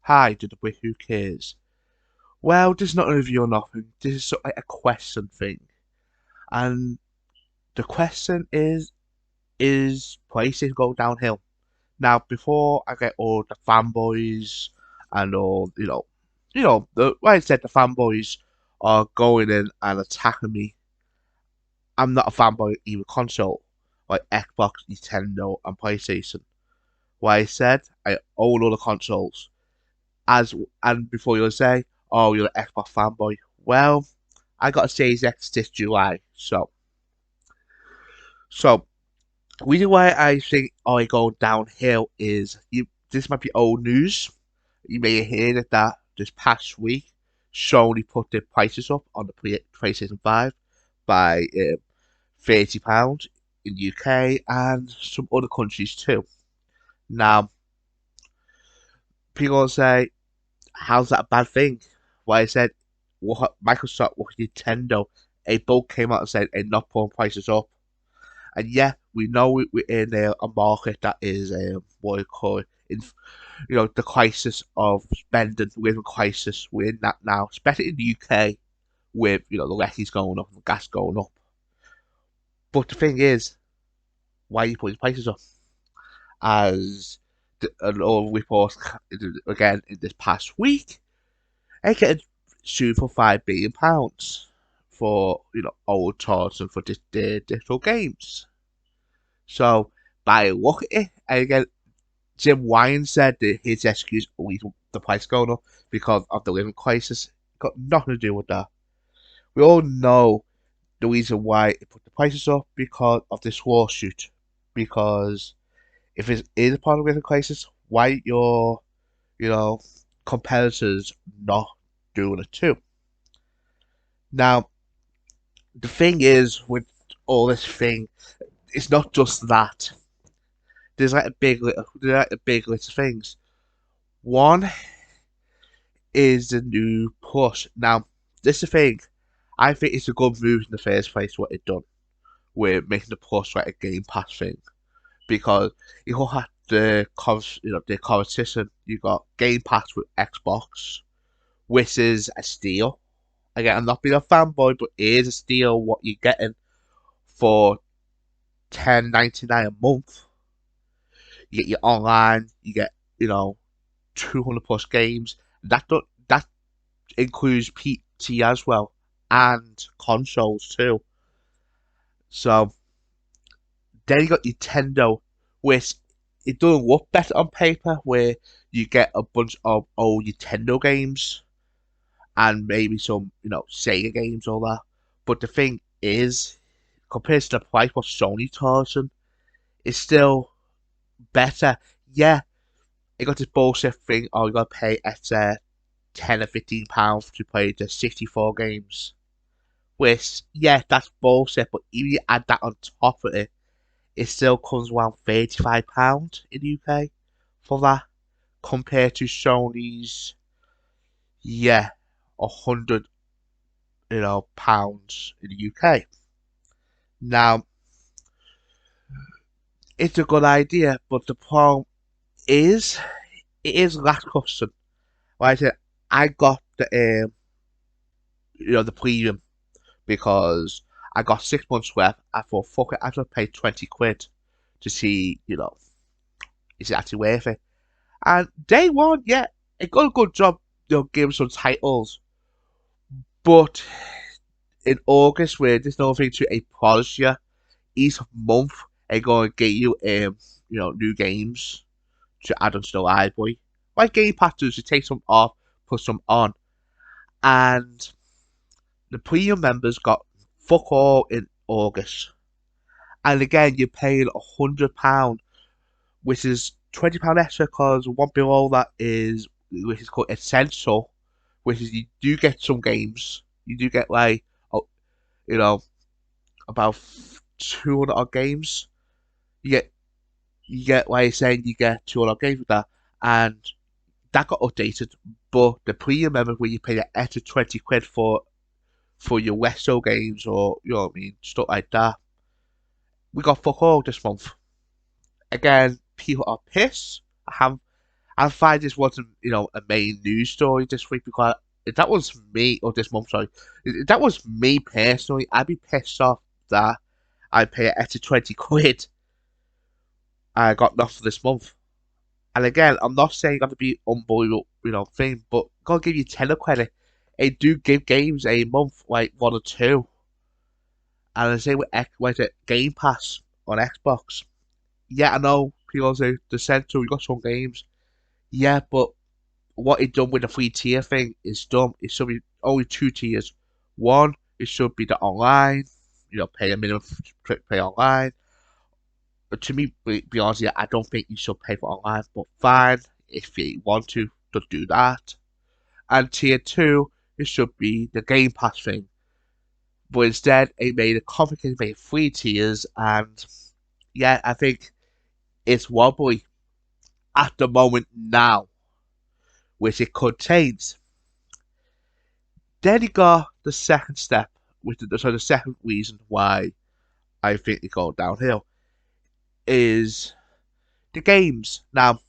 Hi, did we who cares? Well, this is not a review or nothing. This is sort of like a question thing. And the question is PlayStation go downhill? Now, before I get all the fanboys and all, like I said, the fanboys are going in and attacking me. I'm not a fanboy of either console, like Xbox, Nintendo, and PlayStation. Like I said, I own all the consoles. As and before you'll say, "Oh, you're an Xbox fanboy." Well, I got a Series X this July, so reason why I think I go downhill is you. This might be old news. You may have heard it that this past week, Sony put their prices up on the PlayStation 5 by £30 in UK and some other countries too. Now, people will say, how's that a bad thing? Well, I said, what Microsoft, what Nintendo, they both came out and said they're not putting prices up. And yeah, we know we're in a market that is what you call it, the crisis of spending. We're in a crisis. We're in that now, especially in the UK with the lettings going up and the gas going up. But the thing is, why are you putting prices up? As an old report again in this past week, I get sued for £5 billion for old titles and for digital games. So by look at it, and again, Jim Ryan said that his excuse always the price going up because of the living crisis. Got nothing to do with that. We all know the reason why it put the prices up because of this lawsuit. Because if it is a part of the living crisis, why your you know competitors not doing it too? Now the thing is with all this thing, it's not just that. There's like a big list of things. One is the new Plus. Now, this is the thing. I think it's a good move in the first place. What it done with making the Plus like a Game Pass thing, because you will have the competition. You got Game Pass with Xbox, which is a steal. Again, I'm not being a fanboy, but it is a steal what you're getting for 10.99 a month. You get your online, you get 200 plus games. That includes PC as well and consoles too. So then you got Nintendo, which it doesn't look better on paper, where you get a bunch of old Nintendo games and maybe some Sega games, all that. But the thing is, compared to the price what Sony charging, it's still better. Yeah, it got this bullshit thing. Oh, you gotta pay extra £10 or £15 to play the 64 games. Which, yeah, that's bullshit, but even you add that on top of it, it still comes around £35 in the UK for that, compared to Sony's, yeah, £100, pounds in the UK. Now, it's a good idea, but the problem is, it is lackluster. Like I said, I got the premium because I got 6 months worth. I thought, fuck it, I'm gonna pay 20 quid to see, is it actually worth it? And day one, yeah, it got a good job, giving some titles. But in August, where there's nothing to a polish you, each month they're gonna get you new games to add onto the library. Like Game Pass does, you take some off, put some on. And the premium members got fuck all in August. And again, you're paying £100, which is £20 extra because one below that is which is called essential, which is you do get some games. You do get like you know about 200 odd games. You get like you're saying you get 200 odd games with that, and that got updated. But the premium member where you pay the extra 20 quid for your retro games or what I mean, stuff like that. We got fuck all this month. Again, people are pissed. I find this wasn't, a main news story this week because if that was me, or this month, sorry, if that was me personally, I'd be pissed off that I pay an extra 20 quid and I got nothing this month. And again, I'm not saying got to be unbelievable, thing, but gotta give you tenner credit. They do give games a month, like one or two. And I say with it, Game Pass on Xbox. Yeah, I know people say the Central, we got some games. Yeah, but what it done with the free tier thing is dumb. It should be only two tiers. One, it should be the online, pay a minimum to pay online. But to me, be honest, yeah, I don't think you should pay for online, but fine, if you want to do that. And tier two, it should be the Game Pass thing. But instead, it made it complicated, made three tiers, and yeah, I think it's wobbly at the moment now, which it could change. Then you got the second step, the second reason why I think it go downhill is the games. Now,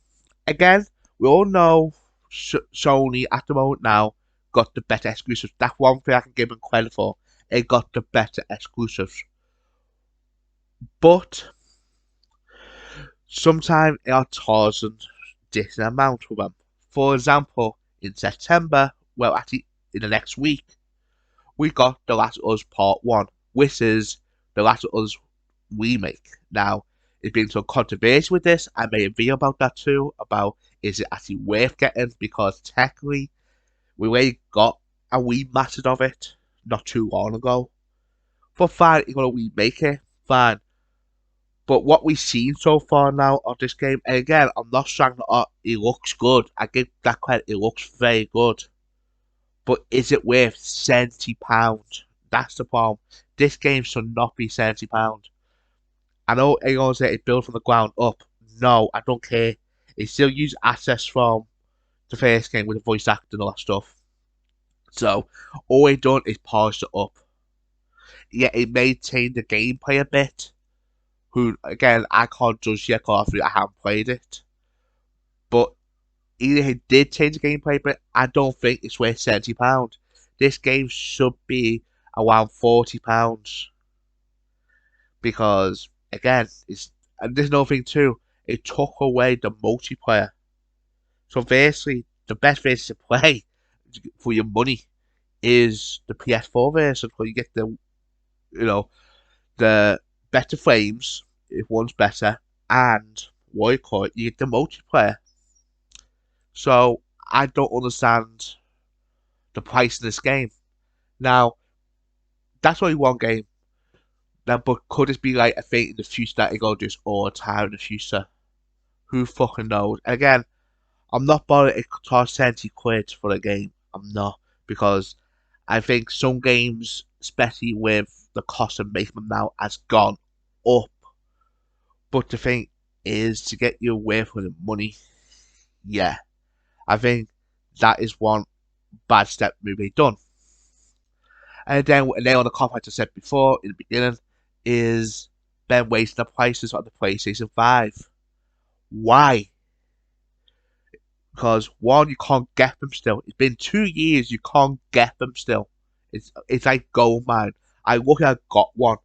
again, we all know Sony at the moment now got the better exclusives. That's one thing I can give them credit for. It got the better exclusives. But sometimes it are charging decent amount for them. For example, in September, well, actually in the next week, we got The Last of Us Part 1, which is The Last of Us remake. Now, there's been some controversy with this. I made a video about that too, about is it actually worth getting, because technically we already got a remastered of it not too long ago. For fine, you're gonna remake it, fine. But what we've seen so far now of this game, and again, I'm not saying that it looks good. I give that credit, it looks very good. But is it worth £70? That's the problem. This game should not be £70. I know everyone say it built from the ground up. No, I don't care. It still use assets from the first game with the voice acting and all that stuff. So all it done is polish it up. Yeah, it may change the gameplay a bit. Who again I can't judge yet because I haven't played it. But either it did change the gameplay, but I don't think it's worth £70. This game should be around £40 because again, it's and there's another thing too. It took away the multiplayer. So basically, the best version to play for your money is the PS4 version, where you get you know, the better frames if one's better, and what you call it, you get the multiplayer. So I don't understand the price in this game. Now that's only one game. Now, but could this be like a thing in the future that it go just all the time in the future? Who fucking knows? And again, I'm not bothered it costs 70 quid for the game. I'm not, because I think some games, especially with the cost of making them now, has gone up. But the thing is to get you away from the money. Yeah, I think that is one bad step maybe done. And then on the cop, like I said before in the beginning, is Ben wasting the prices on the PlayStation 5. Why? Because one, you can't get them still. It's been 2 years, you can't get them still. It's like gold mine. I lucky I got one,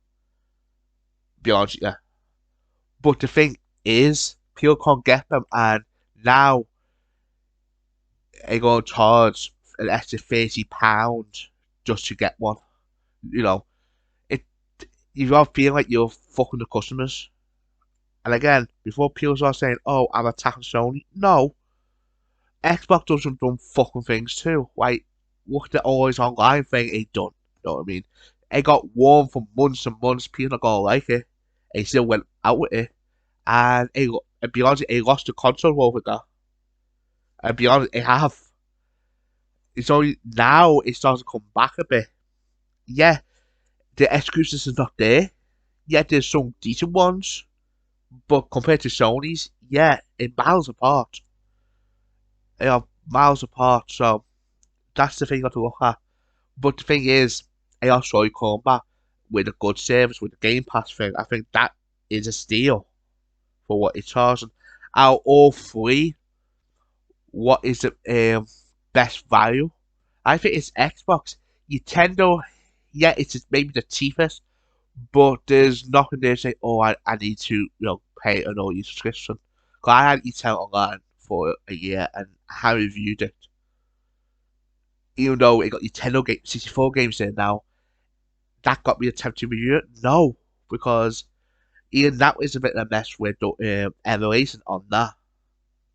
be honest with you. But the thing is, people can't get them, and now they're going to charge an extra £30 just to get one. You know, it you got to feel like you're fucking the customers. And again, before people start saying, "Oh, I'm attacking Sony," no, Xbox does some dumb fucking things too. Like, look at the always online thing he done. You know what I mean? It got warm for months and months. People not gonna like it. He still went out with it, and be honest, he lost the console over that. And be honest, he have. It's only now it starts to come back a bit. Yeah, the exclusives is not there. Yeah, there's some decent ones, but compared to Sony's, yeah, it miles apart. They are miles apart. So that's the thing you got to look at. But the thing is, they also come back with a good service with the Game Pass thing. I think that is a steal for what it's charging. Out all three, what is the best value? I think it's Xbox. Nintendo, yeah, it's just maybe the cheapest, but there's nothing there to say, oh, I need to, pay an all year subscription. 'Cause I had Nintendo Online for a year and I reviewed it. Even though it got Nintendo 64 games in now, that got me a tempted to review it. No, because even that was a bit of a mess with the emulation on that.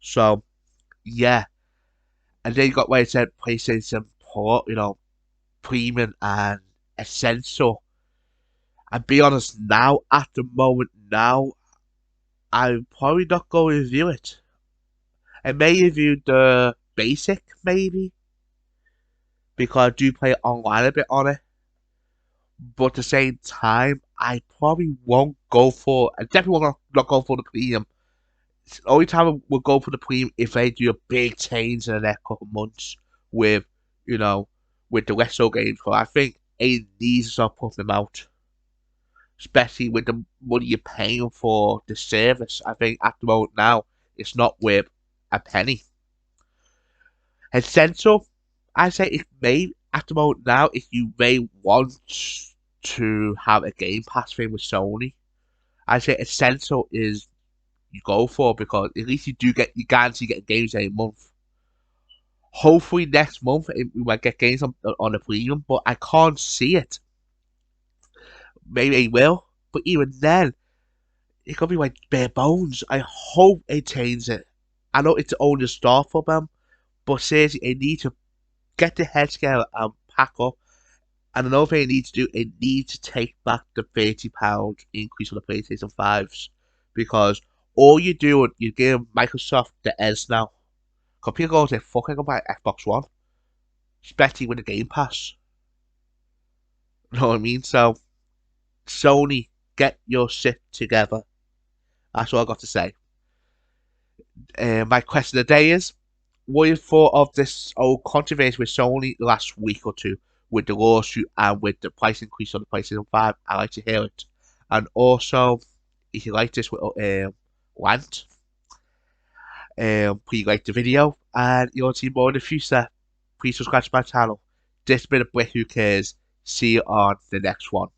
So, yeah. And then you got where it said PlayStation Port, Premium and Essential. And be honest, now, at the moment, now, I'm probably not going to review it. I may review the basic, maybe, because I do play online a bit on it. But at the same time, I probably won't go for. I definitely won't not go for the premium. It's the only time I will go for the premium if they do a big change in the next couple of months with, you know, with the retro games. Because I think it needs to start putting them out, especially with the money you're paying for the service. I think at the moment now, it's not worth a penny. Essential, I say it may at the moment now if you may want to have a Game Pass thing with Sony. I say Essential is you go for because at least you guarantee getting games every month. Hopefully next month we might get games on the premium, but I can't see it. Maybe they will, but even then, it could be like bare bones. I hope they change it. I know it's only a start for them, but seriously, they need to get their head together and pack up. And another thing they need to do, they need to take back the £30 increase on the PlayStation 5s. Because all you're doing, you're giving Microsoft the edge now. Because people go and say, fuck, I can buy Xbox One. Especially with the Game Pass. You know what I mean? So, Sony, get your shit together. That's all I got to say. My question of the day is, what you thought of this old controversy with Sony last week or two with the lawsuit and with the price increase on the PlayStation 5? I'd like to hear it. And also, if you like this little rant, please like the video. And you want to see more in the future, please subscribe to my channel. This has been a Brick Who Cares. See you on the next one.